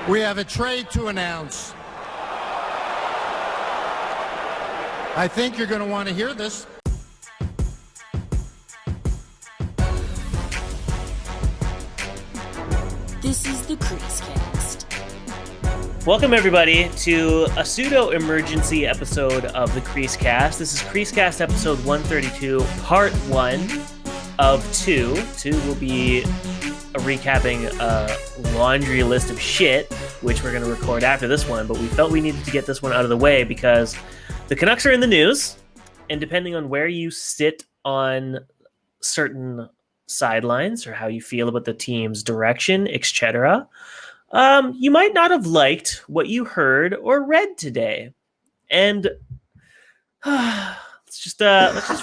We have a trade to announce. I think you're going to want to hear this. This is the CreaseCast. Welcome, everybody, to a pseudo-emergency episode of the CreaseCast. This is CreaseCast episode 132, part 1 of 2. 2 will be recapping a laundry list of shit, which we're going to record after this one, but we felt we needed to get this one out of the way because the Canucks are in the news, and depending on where you sit on certain sidelines or how you feel about the team's direction, etc., you might not have liked what you heard or read today. And let's just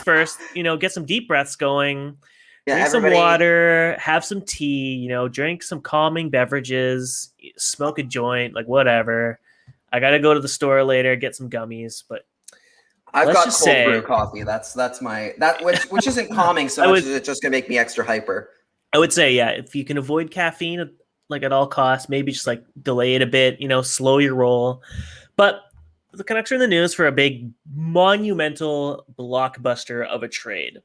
first, get some deep breaths going. Drink some water, have some tea, drink some calming beverages, smoke a joint, like whatever. I got to go to the store later, get some gummies, but I've got cold brew coffee. That's which isn't calming so much as it's just gonna make me extra hyper. I would say, yeah, if you can avoid caffeine like at all costs, maybe just like delay it a bit, slow your roll. But the Canucks are in the news for a big monumental blockbuster of a trade.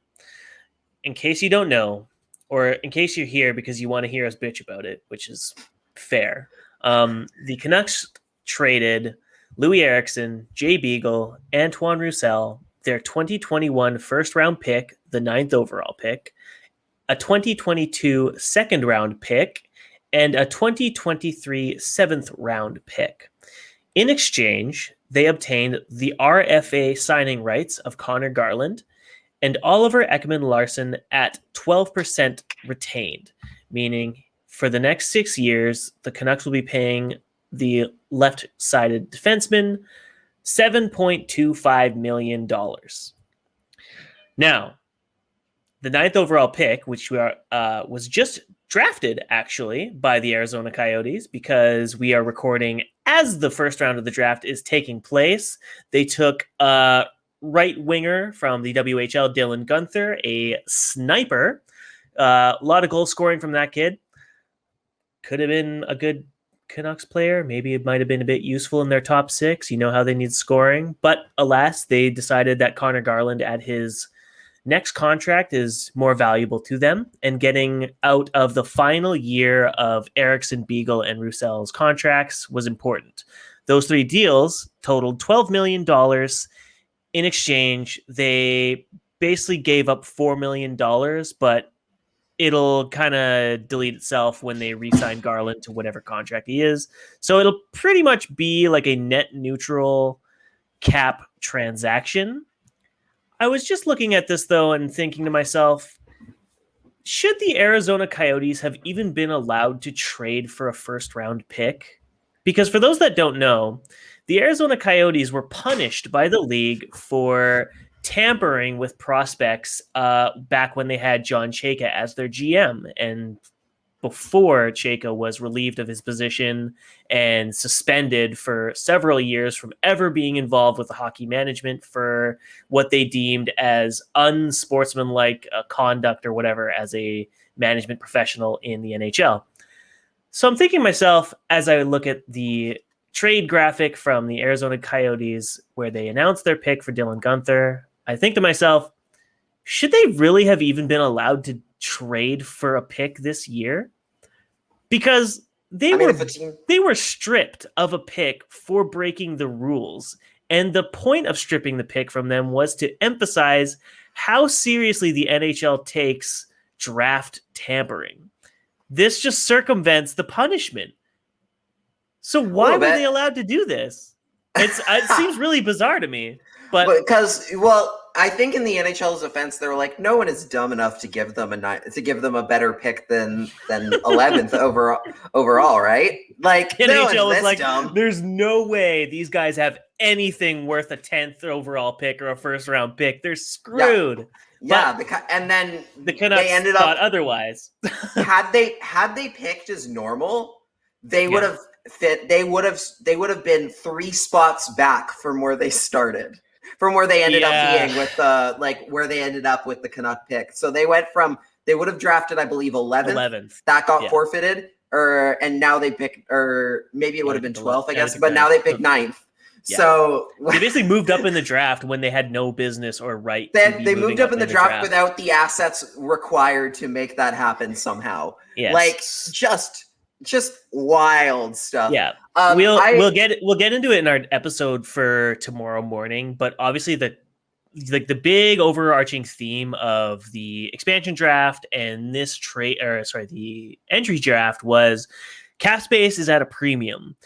In case you don't know, or in case you're here because you want to hear us bitch about it, which is fair, the Canucks traded Louis Eriksson, Jay Beagle, Antoine Roussel, their 2021 first-round pick, the 9th overall pick, a 2022 second-round pick, and a 2023 7th-round pick. In exchange, they obtained the RFA signing rights of Conor Garland and Oliver Ekman-Larsson at 12% retained, meaning for the next 6 years, the Canucks will be paying the left-sided defenseman $7.25 million. Now, the 9th overall pick, which was just drafted, actually, by the Arizona Coyotes, because we are recording as the first round of the draft is taking place. They took right winger from the WHL, Dylan Guenther, a sniper. A lot of goal scoring from that kid. Could have been a good Canucks player. Maybe it might have been a bit useful in their top 6. You know how they need scoring. But alas, they decided that Conor Garland at his next contract is more valuable to them, and getting out of the final year of Eriksson, Beagle, and Roussel's contracts was important. Those 3 deals totaled $12 million. In exchange, they basically gave up $4 million, but it'll kind of delete itself when they re-sign Garland to whatever contract he is. So it'll pretty much be like a net neutral cap transaction. I was just looking at this, though, and thinking to myself, should the Arizona Coyotes have even been allowed to trade for a first-round pick? Because for those that don't know, the Arizona Coyotes were punished by the league for tampering with prospects back when they had John Chayka as their GM, and before Chayka was relieved of his position and suspended for several years from ever being involved with the hockey management for what they deemed as unsportsmanlike conduct or whatever as a management professional in the NHL. So I'm thinking to myself, as I look at the trade graphic from the Arizona Coyotes where they announced their pick for Dylan Guenther, I think to myself, should they really have even been allowed to trade for a pick this year? Because they were stripped of a pick for breaking the rules. And the point of stripping the pick from them was to emphasize how seriously the NHL takes draft tampering. This just circumvents the punishment. So why were they allowed to do this? It seems really bizarre to me. But I think in the NHL's offense, they were like, no one is dumb enough to give them a better pick than 11th overall, right? Like the NHL was like, dumb. There's no way these guys have anything worth a 10th overall pick or a first round pick. They're screwed. Yeah, and then the Canucks thought otherwise. had they picked as normal, they would have fit. They would have been 3 spots back from where they started. From where they ended up being with where they ended up with the Canuck pick. So they would have drafted, I believe, 11th. That got forfeited. and now they pick, or maybe it would have been 12th, I guess, but 9th. now they pick 9th. Yeah. So they basically moved up in the draft when they had no business or right. They moved up in the draft without the assets required to make that happen somehow. Yes. Like just wild stuff. Yeah. We'll get into it in our episode for tomorrow morning, but obviously the big overarching theme of the expansion draft and this the entry draft was cap space is at a premium.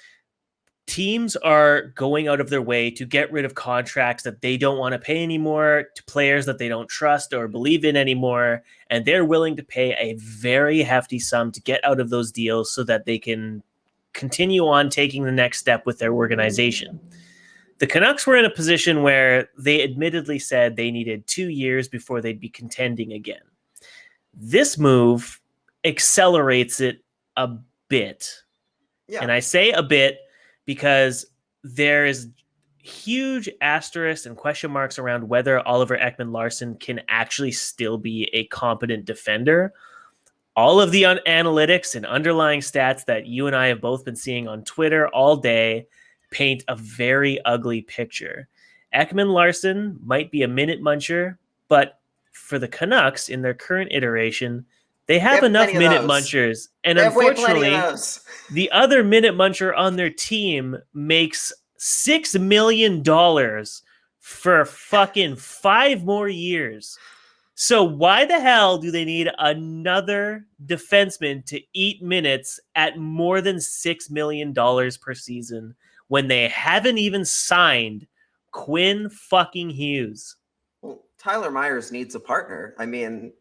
Teams are going out of their way to get rid of contracts that they don't want to pay anymore to players that they don't trust or believe in anymore. And they're willing to pay a very hefty sum to get out of those deals so that they can continue on taking the next step with their organization. The Canucks were in a position where they admittedly said they needed 2 years before they'd be contending again. This move accelerates it a bit. Yeah. And I say a bit because there is huge asterisks and question marks around whether Oliver Ekman-Larsson can actually still be a competent defender. All of the analytics and underlying stats that you and I have both been seeing on Twitter all day paint a very ugly picture. Ekman-Larsson might be a minute muncher, but for the Canucks in their current iteration, they have enough minute munchers. And unfortunately, the other minute muncher on their team makes $6 million for fucking 5 more years. So why the hell do they need another defenseman to eat minutes at more than $6 million per season when they haven't even signed Quinn fucking Hughes? Well, Tyler Myers needs a partner. I mean,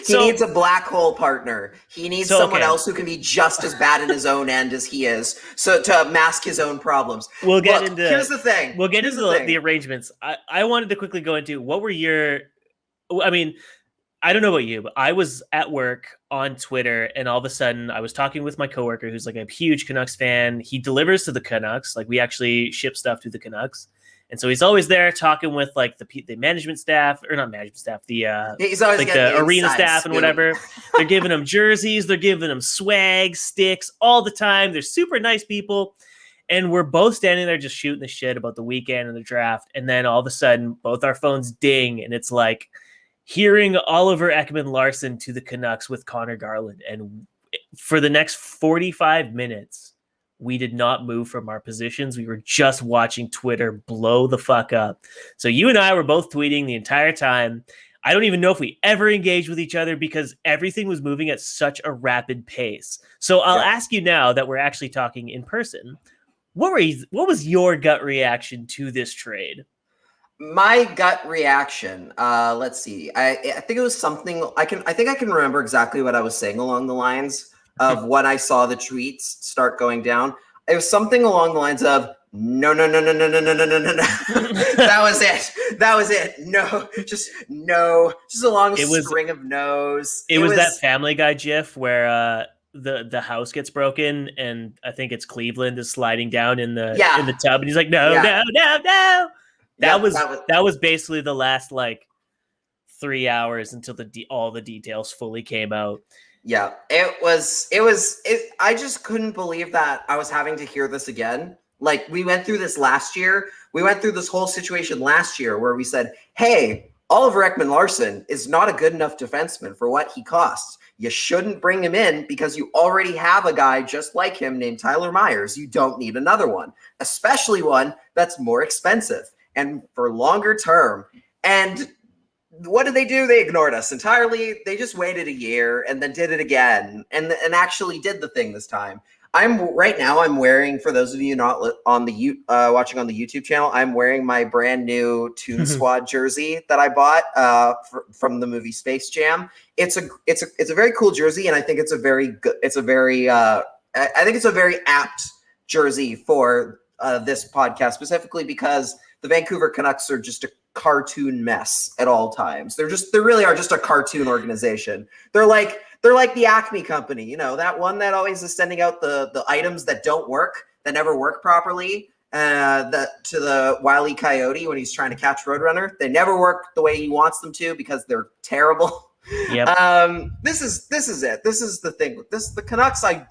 he needs a black hole partner. He needs someone else who can be just as bad in his own end as he is, so to mask his own problems. Here's the thing. We'll get into the arrangements. I wanted to quickly go into what were your. I mean, I don't know about you, but I was at work on Twitter, and all of a sudden, I was talking with my coworker, who's like a huge Canucks fan. He delivers to the Canucks. Like, we actually ship stuff to the Canucks. And so he's always there talking with like the management staff, or not management staff, he's always like the arena staff and whatever. They're giving him jerseys, they're giving him swag, sticks all the time. They're super nice people. And we're both standing there just shooting the shit about the weekend and the draft. And then all of a sudden, both our phones ding, and it's like hearing Oliver Ekman-Larsson to the Canucks with Conor Garland. And for the next 45 minutes, we did not move from our positions. We were just watching Twitter blow the fuck up. So you and I were both tweeting the entire time. I don't even know if we ever engaged with each other because everything was moving at such a rapid pace. So I'll ask you now that we're actually talking in person. What was your gut reaction to this trade? My gut reaction, let's see. I think it was something I think I can remember exactly what I was saying along the lines of when I saw the tweets start going down. It was something along the lines of no. That was it. No, just no. Just a long string of no's. It was that Family Guy gif where the house gets broken, and I think it's Cleveland is sliding down in the tub, and he's like, no. That was basically the last like 3 hours until all the details fully came out. Yeah, it was. I just couldn't believe that I was having to hear this again. Like, we went through this last year. We went through this whole situation last year where we said, hey, Oliver Ekman-Larsson is not a good enough defenseman for what he costs. You shouldn't bring him in because you already have a guy just like him named Tyler Myers. You don't need another one, especially one that's more expensive and for longer term. And what did they do? They ignored us entirely. They just waited a year and then did it again and actually did the thing this time. I'm wearing, for those of you not on the watching on the YouTube channel, I'm wearing my brand new Toon Squad jersey that I bought from the movie Space Jam. It's a very cool jersey, and I think it's a very good. I think it's a very apt jersey for this podcast, specifically because the Vancouver Canucks are just a cartoon mess at all times. They really are just a cartoon organization. They're like the Acme company, you know, that one that always is sending out the items that don't work, that never work properly, to the Wile E. Coyote when he's trying to catch Roadrunner. They never work the way he wants them to because they're terrible. Yep. This is it. This is the thing. The Canucks. I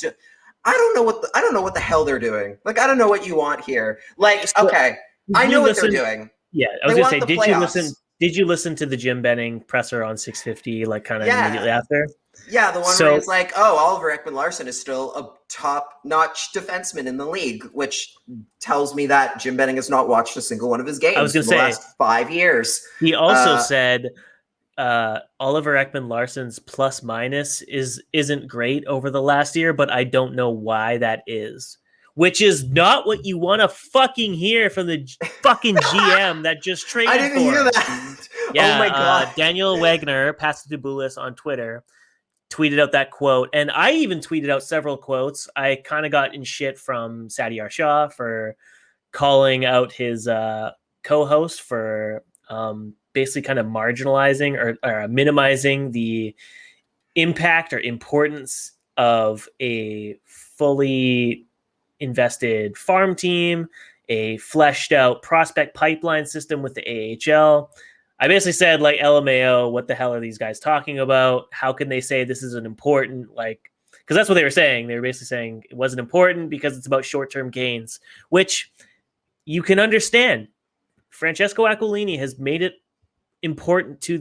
don't know what the hell they're doing. Like, I don't know what you want here. Like, okay, I know what they're doing. Yeah, I was They gonna say, want the did you playoffs. listen? Did you listen to the Jim Benning presser on 650? Like, kind of immediately after. Yeah, the one where he's like, "Oh, Oliver Ekman-Larsson is still a top-notch defenseman in the league," which tells me that Jim Benning has not watched a single one of his games I was gonna in say, the last 5 years. He also said Oliver Ekman-Larsson's plus minus isn't great over the last year, but I don't know why that is. Which is not what you want to fucking hear from the fucking GM that just traded. I didn't hear that. Yeah, oh my god. Daniel Wagner, Pastadubulis on Twitter, tweeted out that quote, and I even tweeted out several quotes. I kind of got in shit from Satyar Shah for calling out his co-host for basically kind of marginalizing or minimizing the impact or importance of a fully invested farm team, a fleshed out prospect pipeline system with the AHL. I basically said, like, LMAO, what the hell are these guys talking about? How can they say this isn't important? Like, because that's what they were saying. They were basically saying it wasn't important because it's about short-term gains, which you can understand. Francesco Aquilini has made it important to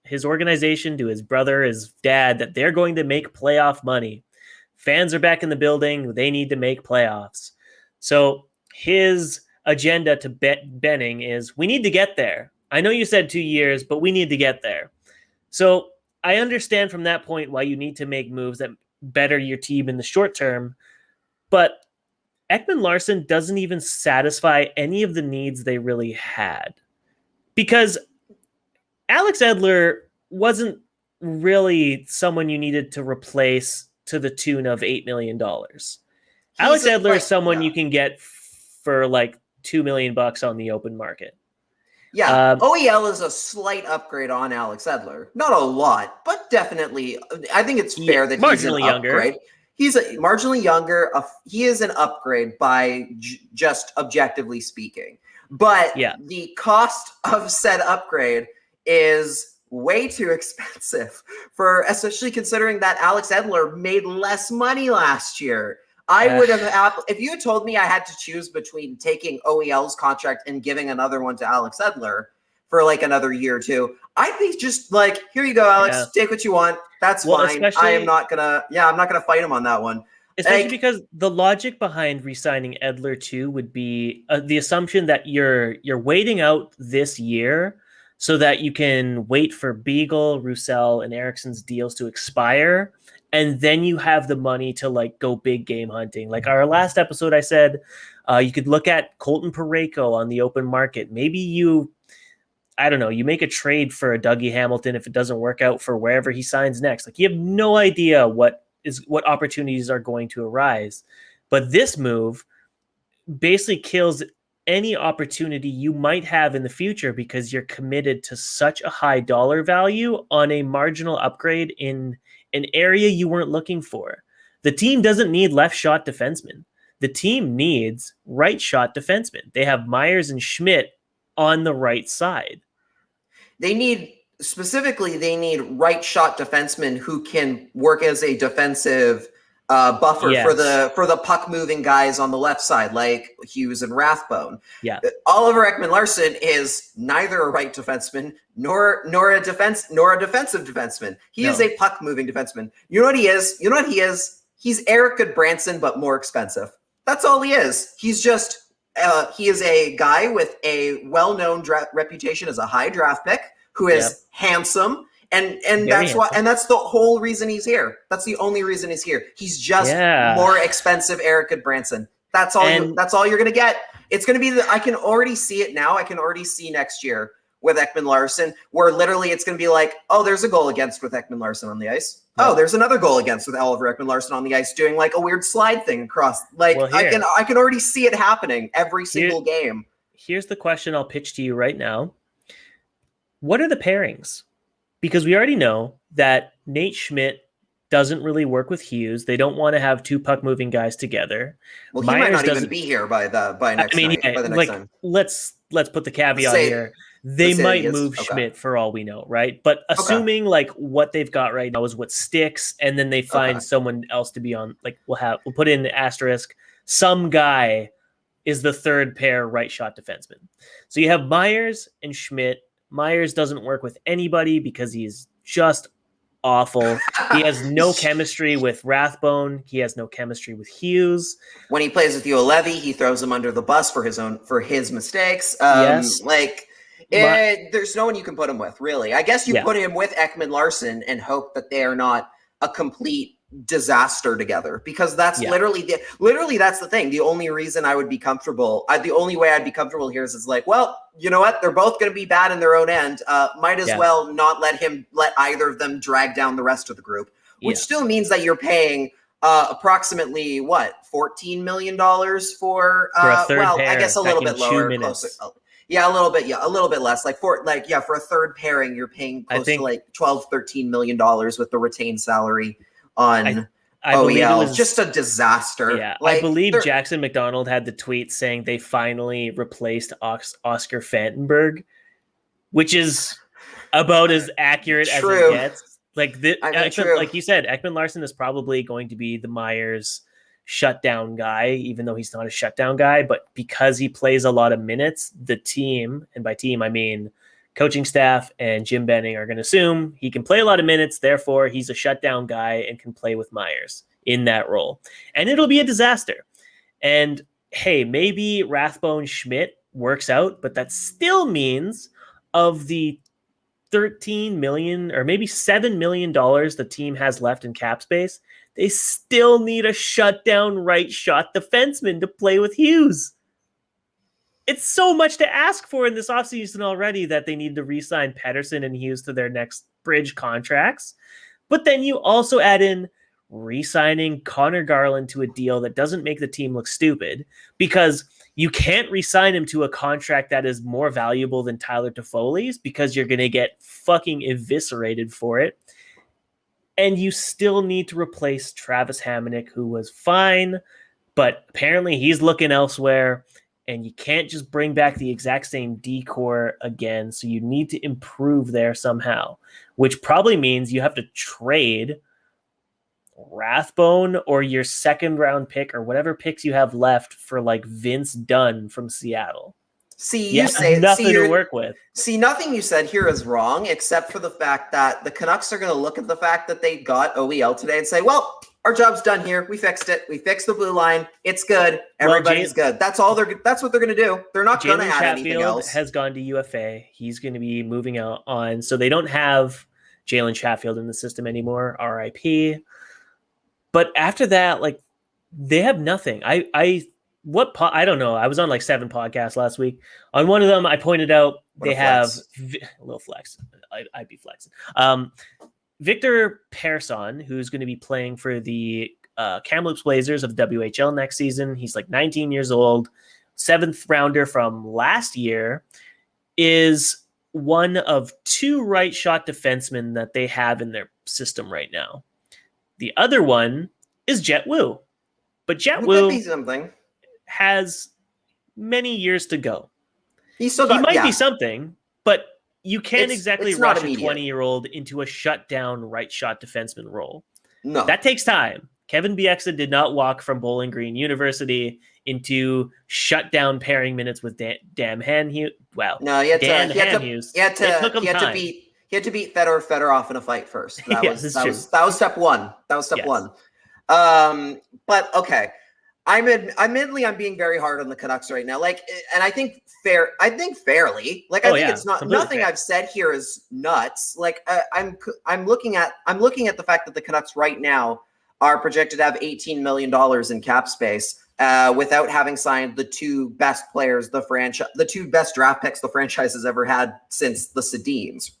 his organization, to his brother, his dad, that they're going to make playoff money. Fans are back in the building. They need to make playoffs. So his agenda to Benning is, we need to get there. I know you said 2 years, but we need to get there. So I understand from that point why you need to make moves that better your team in the short term. But Ekman-Larsson doesn't even satisfy any of the needs they really had. Because Alex Edler wasn't really someone you needed to replace to the tune of $8 million. Alex Edler is someone you can get for like $2 million on the open market. Yeah, OEL is a slight upgrade on Alex Edler. Not a lot, but definitely. I think it's fair that he's an upgrade. He's marginally younger. He is an upgrade by just objectively speaking. But the cost of said upgrade is way too expensive, for especially considering that Alex Edler made less money last year. I would have, if you had told me I had to choose between taking OEL's contract and giving another one to Alex Edler for like another year or two, I'd be just like, here you go, Alex, take what you want. That's fine. I'm not gonna fight him on that one. Especially because the logic behind re-signing Edler too would be the assumption that you're waiting out this year so that you can wait for Beagle, Roussel, and Ericsson's deals to expire, and then you have the money to like go big game hunting. Like our last episode, I said you could look at Colton Parayko on the open market. Maybe you make a trade for a Dougie Hamilton if it doesn't work out for wherever he signs next. Like, you have no idea what opportunities are going to arise. But this move basically kills any opportunity you might have in the future because you're committed to such a high dollar value on a marginal upgrade in an area you weren't looking for. The team doesn't need left shot defensemen. The team needs right shot defensemen. They have Myers and Schmidt on the right side. They need right shot defensemen who can work as a defensive buffer for the puck moving guys on the left side, like Hughes and Rathbone. Yeah, Oliver Ekman-Larsson is neither a right defenseman nor a defensive defenseman. He is a puck moving defenseman. You know what he is? He's Eric Goodbranson, but more expensive. That's all he is. He's just he is a guy with a well-known reputation as a high draft pick who is handsome. And that's why, and that's the whole reason he's here. That's the only reason he's here. He's just more expensive Eric Goodbranson. That's all. That's all you're gonna get. It's gonna be I can already see it now. I can already see next year with Ekman-Larsson, where literally it's gonna be like, oh, there's a goal against with Ekman-Larsson on the ice. Yeah. Oh, there's another goal against with Oliver Ekman-Larsson on the ice, doing like a weird slide thing across. Like, I can already see it happening every single game. Here's the question I'll pitch to you right now. What are the pairings? Because we already know that Nate Schmidt doesn't really work with Hughes. They don't want to have two puck-moving guys together. Well, he might not even be here by next time. Let's put the caveat here. They might is? move Okay. Schmidt for all we know, right? But assuming like what they've got right now is what sticks, and then they find someone else to be on, like we'll put in the asterisk, some guy is the third pair right shot defenseman. So you have Myers and Schmidt. Myers doesn't work with anybody because he's just awful. He has no chemistry with Rathbone. He has no chemistry with Hughes. When he plays with Levy, he throws him under the bus for his mistakes. Yes. There's no one you can put him with, really. I guess you put him with Ekman-Larsson and hope that they are not a complete disaster together, because that's literally that's the thing. The only reason I would be comfortable, the only way I'd be comfortable here is like, well, you know what? They're both going to be bad in their own end. Might as well not let either of them drag down the rest of the group, which still means that you're paying approximately $14 million for a third pair, I guess a little bit lower, closer. Yeah, a little bit less. For a third pairing, you're paying close to like $12-13 million with the retained salary on OEL. It was just a disaster. Yeah, I believe Jackson McDonald had the tweet saying they finally replaced Oscar Fantenberg, which is about as accurate as it gets. Like you said, Ekman-Larsson is probably going to be the Myers shutdown guy, even though he's not a shutdown guy. But because he plays a lot of minutes, the team, and by team I mean coaching staff and Jim Benning, are going to assume he can play a lot of minutes. Therefore, he's a shutdown guy and can play with Myers in that role. And it'll be a disaster. And hey, maybe Rathbone Schmidt works out, but that still means of the $13 million or maybe $7 million the team has left in cap space, they still need a shutdown right shot defenseman to play with Hughes. It's so much to ask for in this offseason already that they need to re-sign Pettersson and Hughes to their next bridge contracts. But then you also add in re-signing Conor Garland to a deal that doesn't make the team look stupid, because you can't re-sign him to a contract that is more valuable than Tyler Toffoli's, because you're going to get fucking eviscerated for it. And you still need to replace Travis Hamonic, who was fine, but apparently he's looking elsewhere. And you can't just bring back the exact same D-core again. So you need to improve there somehow, which probably means you have to trade Rathbone or your second round pick or whatever picks you have left for like Vince Dunn from Seattle. You say nothing to work with. Nothing you said here is wrong, except for the fact that the Canucks are going to look at the fact that they got OEL today and say, well, our job's done here. We fixed it. We fixed the blue line. It's good. Everybody's good. That's all that's what they're going to do. They're not going to add anything else. Has gone to UFA. He's going to be moving on. So they don't have Jalen Chatfield in the system anymore. RIP. But after that, like, they have nothing. I don't know. I was on like 7 podcasts last week. On one of them, I pointed out they have a little flex. I'd be flexing. Victor Persson, who's going to be playing for the Kamloops Blazers of the WHL next season. He's like 19 years old, 7th rounder from last year, is one of 2 right shot defensemen that they have in their system right now. The other one is Jet Wu. But Jet Wu has many years to go. He might be something, but you can't exactly rush a 20-year-old into a shutdown right shot defenseman role. No. That takes time. Kevin Bieksa did not walk from Bowling Green University into shutdown pairing minutes with Dan Hanhuse. Wow. No, he had to beat Fedorov in a fight first. That was step one. But okay. I'm being very hard on the Canucks right now. Like, and I think fairly. Like, I think it's not nothing fair. I've said here is nuts. Like, I'm looking at the fact that the Canucks right now are projected to have $18 million in cap space without having signed the 2 best players the 2 best draft picks the franchise has ever had since the Sedins.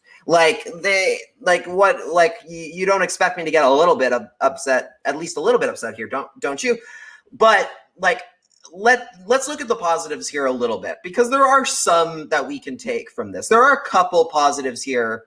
You don't expect me to get a little bit upset, at least a little bit upset here, don't you? But let's look at the positives here a little bit, because there are some that we can take from this. There are a couple positives here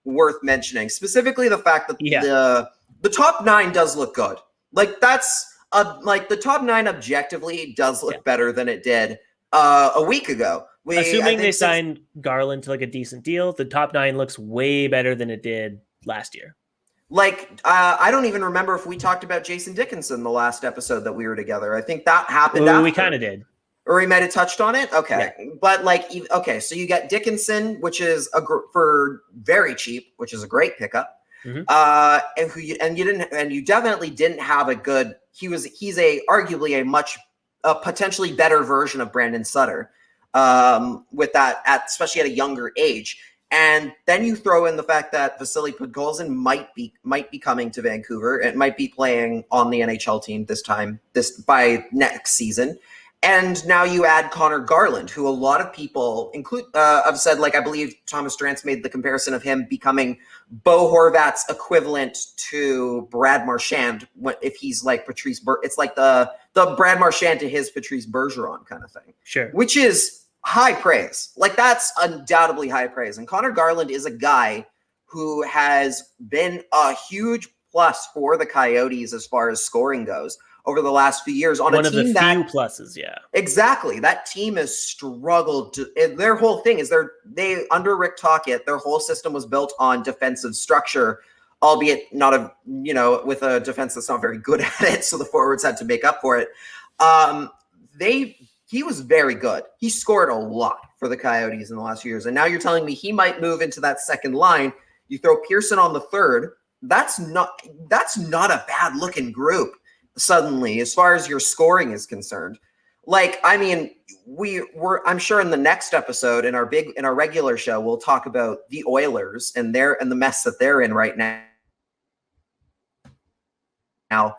worth mentioning, specifically the fact that the top 9 does look good. Like, the top 9 objectively does look better than it did a week ago. Assuming they signed Garland to like a decent deal, the top 9 looks way better than it did last year. Like, I don't even remember if we talked about Jason Dickinson the last episode that we were together. I think that happened after. We kind of did. Or we might have touched on it? Okay. Yeah. But like, okay, so you get Dickinson, which is for very cheap, which is a great pickup. And you definitely didn't have a good, he's arguably a potentially better version of Brandon Sutter with that, especially at a younger age. And then you throw in the fact that Vasily Podkolzin might be coming to Vancouver. It might be playing on the NHL team by next season. And now you add Conor Garland, who a lot of people have said, like, I believe Thomas Drance made the comparison of him becoming Bo Horvat's equivalent to Brad Marchand if he's like Patrice it's like the Brad Marchand to his Patrice Bergeron kind of thing. Sure. Which is high praise. Like, that's undoubtedly high praise. And Conor Garland is a guy who has been a huge plus for the Coyotes as far as scoring goes over the last few years on a team that... One of the few pluses, yeah. Exactly. That team has struggled their whole thing is they under Rick Tocchet, their whole system was built on defensive structure, albeit not with a defense that's not very good at it, so the forwards had to make up for it. He was very good. He scored a lot for the Coyotes in the last few years, and now you're telling me he might move into that second line. You throw Pearson on the third. That's not a bad looking group. Suddenly, as far as your scoring is concerned, like, I mean, I'm sure in the next episode in our regular show, we'll talk about the Oilers and the mess that they're in right now. Now,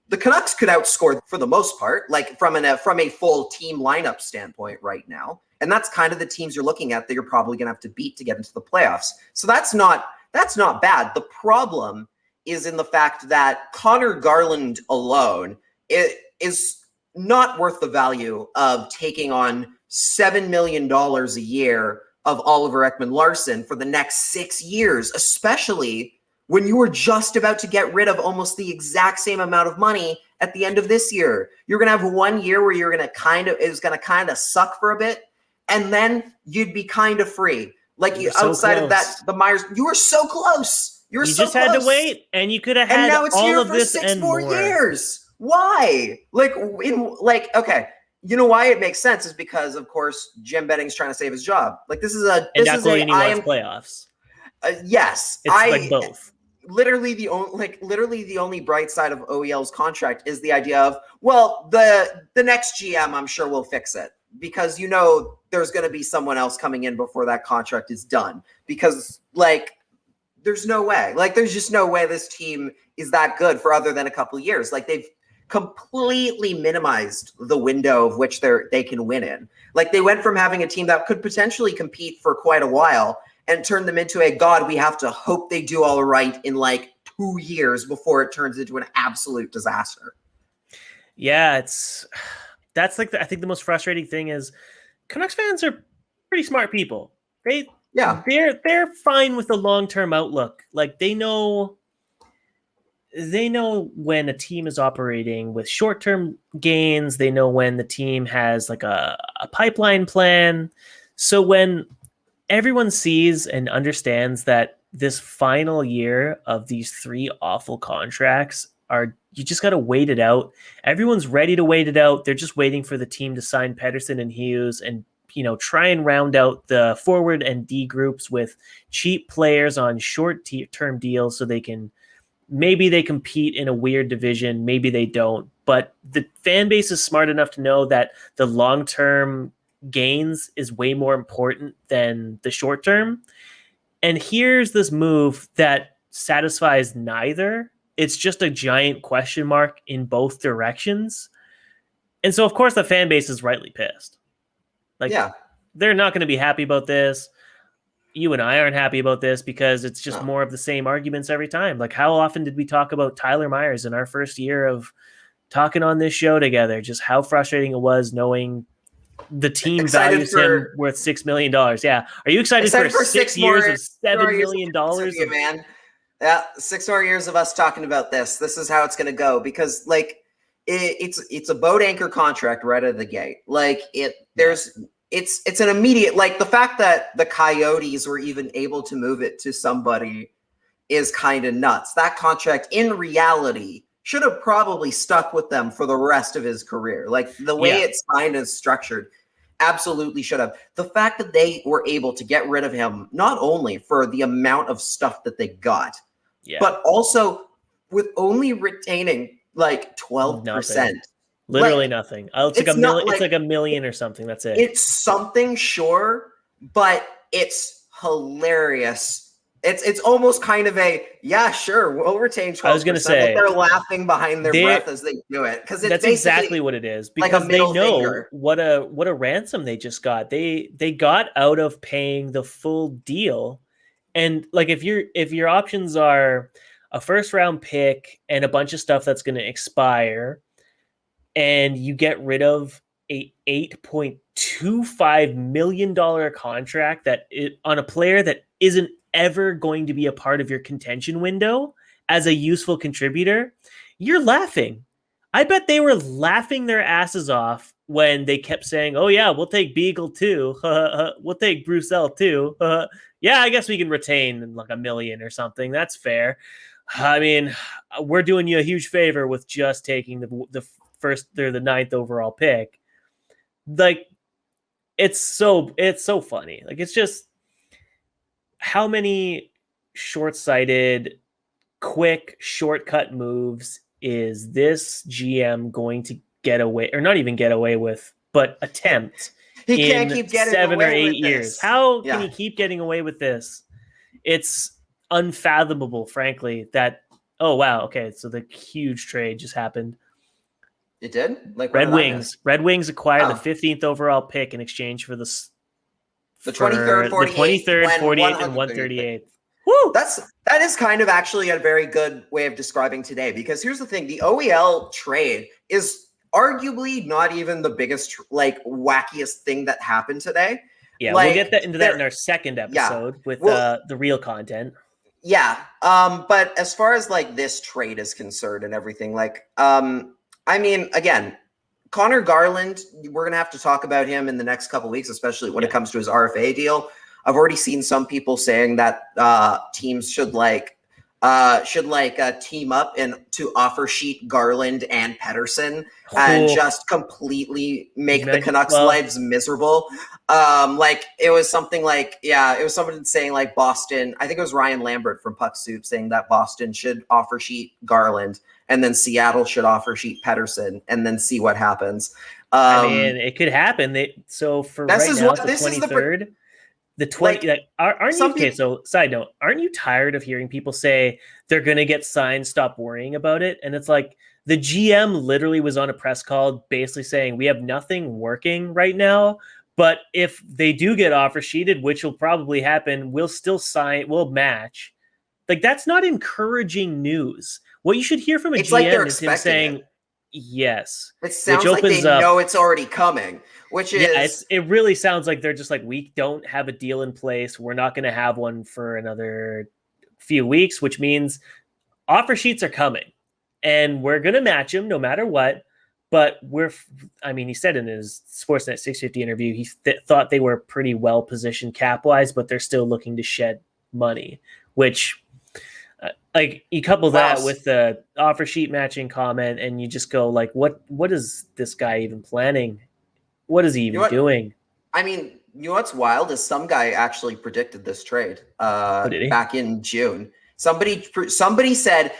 the Canucks could outscore for the most part, like from a full team lineup standpoint right now, and that's kind of the teams you're looking at that you're probably going to have to beat to get into the playoffs. So that's not bad. The problem is in the fact that Conor Garland alone is not worth the value of taking on $7 million a year of Oliver Ekman-Larsson for the next 6 years, especially when you were just about to get rid of almost the exact same amount of money at the end of this year. You're going to have 1 year where it's going to kind of suck for a bit, and then you'd be kind of free. Like, outside of that, the Myers, you were so close. You just had to wait, and you could have had now it's all here of for this 6 and more more years. Why? Okay, you know why it makes sense is because, of course, Jim Betting's trying to save his job. Like, playoffs. Yes, it's like both. Literally the only bright side of OEL's contract is the idea of, well, the next GM I'm sure will fix it, because there's going to be someone else coming in before that contract is done, because there's no way. There's just no way this team is that good for other than a couple of years. Like, they've completely minimized the window of which they can win in. Like, they went from having a team that could potentially compete for quite a while and turned them into we have to hope they do all right in 2 years before it turns into an absolute disaster. Yeah, that's I think the most frustrating thing is Canucks fans are pretty smart people. They're fine with the long-term outlook. Like, they know when a team is operating with short-term gains. They know when the team has a pipeline plan. So when everyone sees and understands that this final year of these 3 awful contracts you just got to wait it out. Everyone's ready to wait it out. They're just waiting for the team to sign Pettersson and Hughes and try and round out the forward and D groups with cheap players on short-term deals so they compete in a weird division. Maybe they don't. But the fan base is smart enough to know that the long-term gains is way more important than the short-term. And here's this move that satisfies neither. It's just a giant question mark in both directions. And so, of course, the fan base is rightly pissed. They're not going to be happy about this. You and I aren't happy about this because it's just more of the same arguments every time. Like, how often did we talk about Tyler Myers in our first year of talking on this show together? Just how frustrating it was knowing the team values him worth $6 million. Yeah. Are you excited for 6 years of $7 million? Man. Yeah. 6 more years of us talking about this. This is how it's going to go, because it's a boat anchor contract right out of the gate. it's an immediate, like, the fact that the Coyotes were even able to move it to somebody is kind of nuts. That contract in reality should have probably stuck with them for the rest of his career. Like, the way it's signed and structured absolutely should have. The fact that they were able to get rid of him, not only for the amount of stuff that they got, but also with only retaining like 12%. Nothing. Literally nothing. It's like a million. It's like $1 million or something. That's it. It's something, sure, but it's hilarious. It's almost kind of a, yeah, sure, we'll retain 12%. I was going to say, but they're laughing behind their breath as they do it, because that's exactly what it is. Because like they know what a ransom they just got. They got out of paying the full deal, and like if your options are a first round pick and a bunch of stuff that's going to expire, and you get rid of a $8.25 million contract on a player that isn't ever going to be a part of your contention window as a useful contributor, you're laughing. I bet they were laughing their asses off when they kept saying, oh yeah, we'll take Beagle too. We'll take Brucel too. Yeah, I guess we can retain like $1 million or something. That's fair. I mean, we're doing you a huge favor with just taking the first, they're the 9th overall pick. Like, it's so funny. Like, it's just, how many short-sighted, quick, shortcut moves is this GM going to get away, or not even get away with, but attempt he can't keep getting 7 away or 8 with years? This. How can he keep getting away with this? It's unfathomable, frankly, that, oh, wow, okay, so the huge trade just happened. It did? Like, Red Wings acquired the 15th overall pick in exchange for the 23rd, 48th, and 138th. Woo! That is kind of actually a very good way of describing today, because here's the thing: the OEL trade is arguably not even the biggest, like, wackiest thing that happened today. Yeah, like, we'll get into that in our second episode with the real content. Yeah, but as far as like this trade is concerned and everything, like, I mean, again, Conor Garland, we're going to have to talk about him in the next couple of weeks, especially when it comes to his RFA deal. I've already seen some people saying that teams should team up and to offer sheet Garland and Pettersson and just completely make the Canucks' lives miserable. Like, it was something like, it was someone saying like Boston, I think it was Ryan Lambert from Puck Soup saying that Boston should offer sheet Garland and then Seattle should offer sheet Pettersson and then see what happens. I mean, it could happen. So for right now, the 23rd, the 20, like, aren't you, okay, so side note, aren't you tired of hearing people say they're going to get signed, stop worrying about it? And it's like, the GM literally was on a press call basically saying, we have nothing working right now, but if they do get offer sheeted, which will probably happen, we'll still sign, we'll match. Like, that's not encouraging news. What you should hear from a GM is him saying, yes. It sounds like they know it's already coming, which is... it really sounds like they're just like, we don't have a deal in place. We're not going to have one for another few weeks, which means offer sheets are coming. And we're going to match them no matter what. But he said in his Sportsnet 650 interview, he thought they were pretty well positioned cap-wise, but they're still looking to shed money, which... like, you couple that with the offer sheet matching comment, and you just go like, what is this guy even planning? What is he even doing? I mean, you know what's wild is some guy actually predicted this trade back in June. Somebody tweeted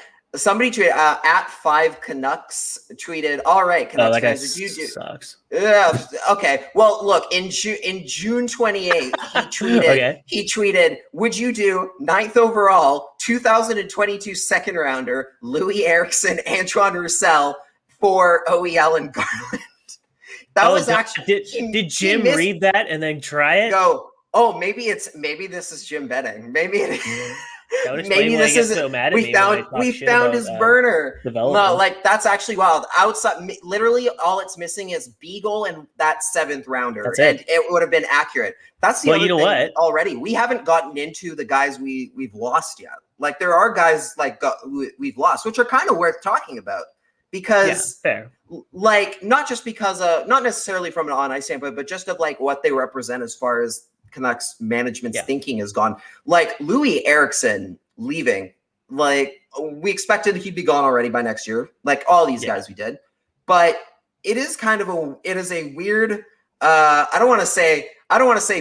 at 5 Canucks tweeted, all right, Canucks fans, did you do? Sucks. Yeah. Okay. Well, look, in June 28th, he tweeted, would you do 9th overall, 2022 second rounder, Louis Eriksson, Antoine Roussel for OEL and Garland? That was actually, did Jim read that and then try it? Go, oh, maybe this is Jim betting. Maybe it is. Maybe this isn't so mad at we found his burner. No, like, that's actually wild. Outside, literally all it's missing is Beagle and that 7th rounder, and it would have been accurate. That's the other thing. What? Already, we haven't gotten into the guys we've lost yet. Like, there are guys like we've lost, which are kind of worth talking about, because fair. like not just because not necessarily from an on ice standpoint, but just of like what they represent as far as Canucks management's thinking has gone. Like Louis Eriksson leaving, like we expected he'd be gone already by next year, like all these guys we did. But it is kind of a weird. I don't want to say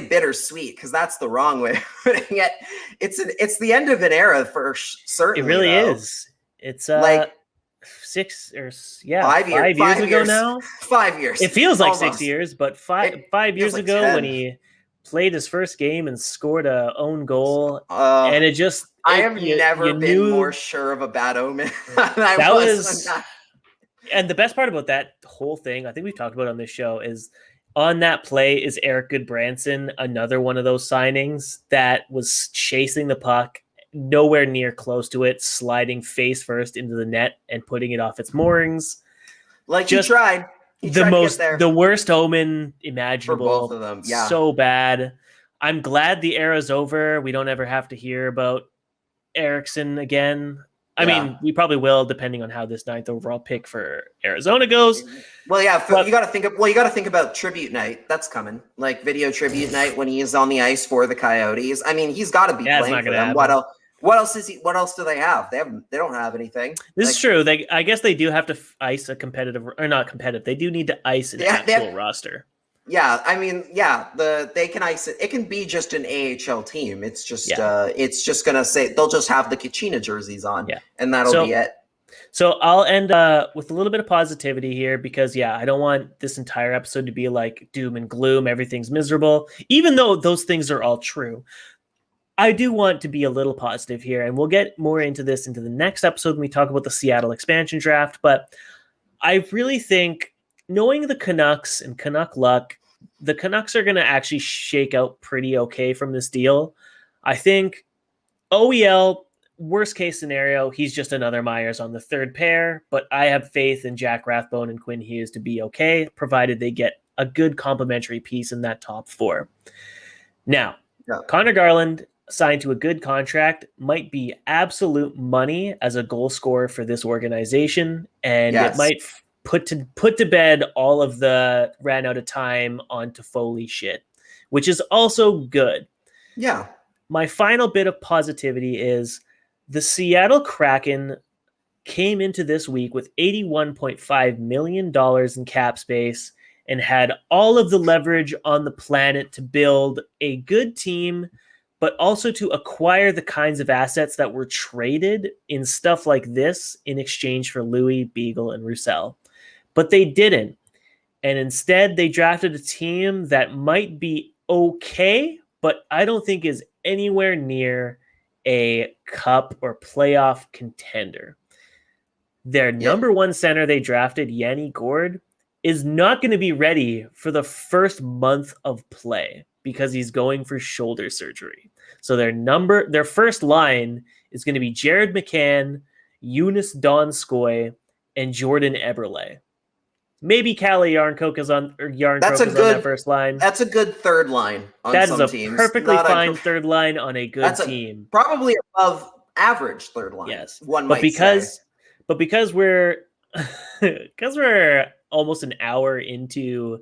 bittersweet because that's the wrong way of putting it. It's the end of an era for certainly. It really is. It's like 5 years ago now. 5 years. It feels like Almost. 6 years, but five years ago 10. when he played his first game and scored a own goal, and it just I have never been more sure of a bad omen than I was. And the best part about that whole thing, I think we've talked about on this show, is on that play is Eric Goodbranson, another one of those signings that was chasing the puck, nowhere near close to it, sliding face first into the net and putting it off its moorings. Like just he tried. The worst omen imaginable. For both of them. Yeah. So bad. I'm glad the era's over. We don't ever have to hear about Eriksson again. I mean, we probably will, depending on how this 9th overall pick for Arizona goes. Well, yeah, you got to think about tribute night. That's coming, like video tribute night when he is on the ice for the Coyotes. I mean, he's got to be playing for them. What else? What else do they have? They don't have anything. This is true. I guess they do have to ice a competitive, or not competitive. They do need to ice an actual roster. Yeah, I mean, they can ice it. It can be just an AHL team. It's just gonna say they'll just have the Kachina jerseys on, and that'll be it. So I'll end with a little bit of positivity here because I don't want this entire episode to be like doom and gloom. Everything's miserable, even though those things are all true. I do want to be a little positive here, and we'll get more into this into the next episode when we talk about the Seattle expansion draft. But I really think, knowing the Canucks and Canuck luck, the Canucks are going to actually shake out pretty okay from this deal. I think OEL, worst case scenario, he's just another Myers on the third pair, but I have faith in Jack Rathbone and Quinn Hughes to be okay, provided they get a good complementary piece in that top four. Now, Conor Garland, signed to a good contract, might be absolute money as a goal scorer for this organization, and it might put to bed all of the ran out of time on Toffoli shit, which is also good. Yeah. My final bit of positivity is the Seattle Kraken came into this week with $81.5 million in cap space and had all of the leverage on the planet to build a good team, but also to acquire the kinds of assets that were traded in stuff like this in exchange for Louis, Beagle, and Roussel. But they didn't. And instead, they drafted a team that might be okay, but I don't think is anywhere near a cup or playoff contender. Their number one center they drafted, Yanni Gourde, is not going to be ready for the first month of play because he's going for shoulder surgery. So their first line is going to be Jared McCann, Eunice Donskoy, and Jordan Eberle. Maybe Kalle Yarncroke is on that first line. That's a good third line on some teams. That is a perfectly fine third line on a good team. Probably above average third line. Yes, but because we're almost an hour into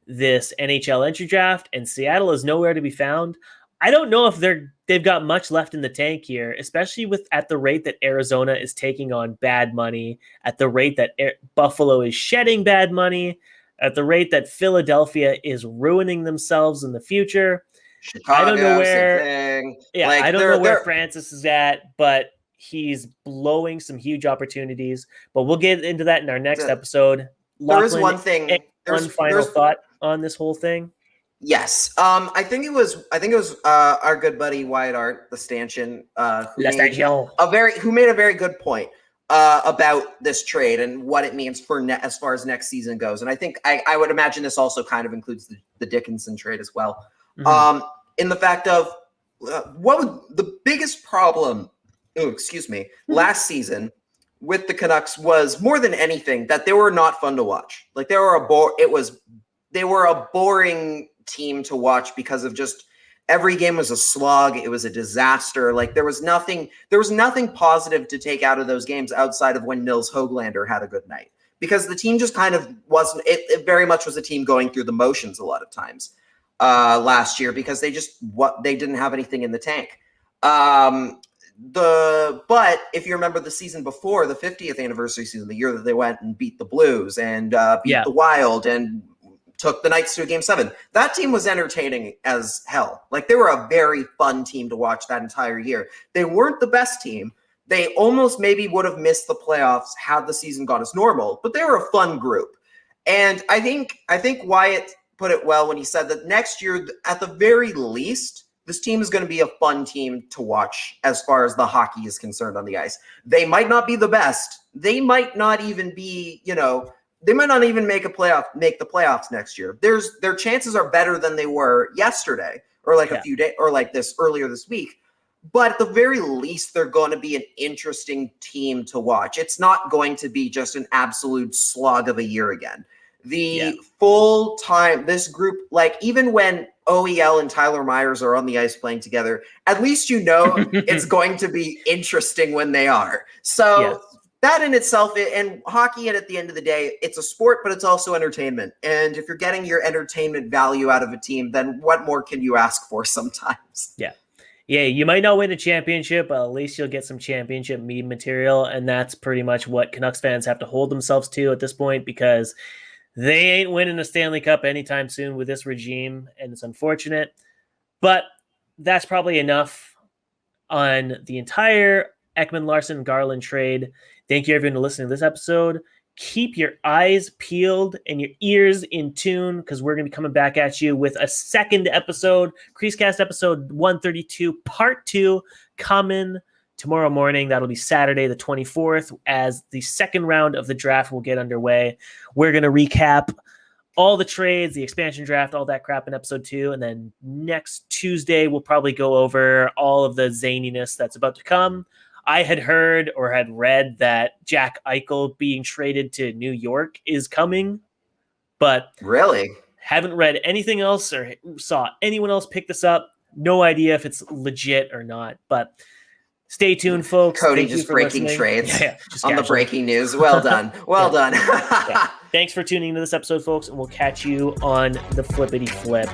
this NHL entry draft and Seattle is nowhere to be found, I don't know if they've got much left in the tank here, especially at the rate that Arizona is taking on bad money, at the rate that Buffalo is shedding bad money, at the rate that Philadelphia is ruining themselves in the future. Chicago, I don't know where. I don't know where Francis is at, but he's blowing some huge opportunities. But we'll get into that in our next episode. There is one thing. One final thought on this whole thing. Yes. I think it was our good buddy Wyatt Art, the stanchion, who made a very good point about this trade and what it means for as far as next season goes. And I think I would imagine this also kind of includes the Dickinson trade as well. Mm-hmm. In the fact of what would the biggest problem, last season with the Canucks was, more than anything, that they were not fun to watch. Like they were a boring team to watch because of just every game was a slog. It was a disaster. Like there was nothing positive to take out of those games outside of when Nils Höglander had a good night. because the team just kind of wasn't. It very much was a team going through the motions a lot of times last year because they didn't have anything in the tank. But if you remember the season before, the 50th anniversary season, the year that they went and beat the Blues and beat the Wild and took the Knights to a Game 7, that team was entertaining as hell. Like, they were a very fun team to watch that entire year. They weren't the best team. They almost maybe would have missed the playoffs had the season gone as normal, but they were a fun group. And I think Wyatt put it well when he said that next year, at the very least, this team is going to be a fun team to watch as far as the hockey is concerned on the ice. They might not be the best. They might not even be, they might not even make the playoffs next year. Their chances are better than they were yesterday or like a few days or like earlier this week. But at the very least, they're going to be an interesting team to watch. It's not going to be just an absolute slog of a year again. Full time, this group, like even when OEL and Tyler Myers are on the ice playing together, at least it's going to be interesting when they are. So that in itself, and hockey, and at the end of the day, it's a sport, but it's also entertainment. And if you're getting your entertainment value out of a team, then what more can you ask for sometimes? Yeah. Yeah, you might not win a championship, but at least you'll get some championship meme material, and that's pretty much what Canucks fans have to hold themselves to at this point because they ain't winning a Stanley Cup anytime soon with this regime, and it's unfortunate. But that's probably enough on the entire Ekman-Larsson Garland trade. Thank you, everyone, for listening to this episode. Keep your eyes peeled and your ears in tune because we're going to be coming back at you with a second episode, CreaseCast episode 132, part 2, coming tomorrow morning. That'll be Saturday the 24th as the second round of the draft will get underway. We're going to recap all the trades, the expansion draft, all that crap in episode 2. And then next Tuesday, we'll probably go over all of the zaniness that's about to come. I had heard or had read that Jack Eichel being traded to New York is coming, but really haven't read anything else or saw anyone else pick this up. No idea if it's legit or not, but stay tuned, folks. Cody just breaking trades on the breaking news. Well done. Well done. Thanks for tuning into this episode, folks, and we'll catch you on the flippity flip.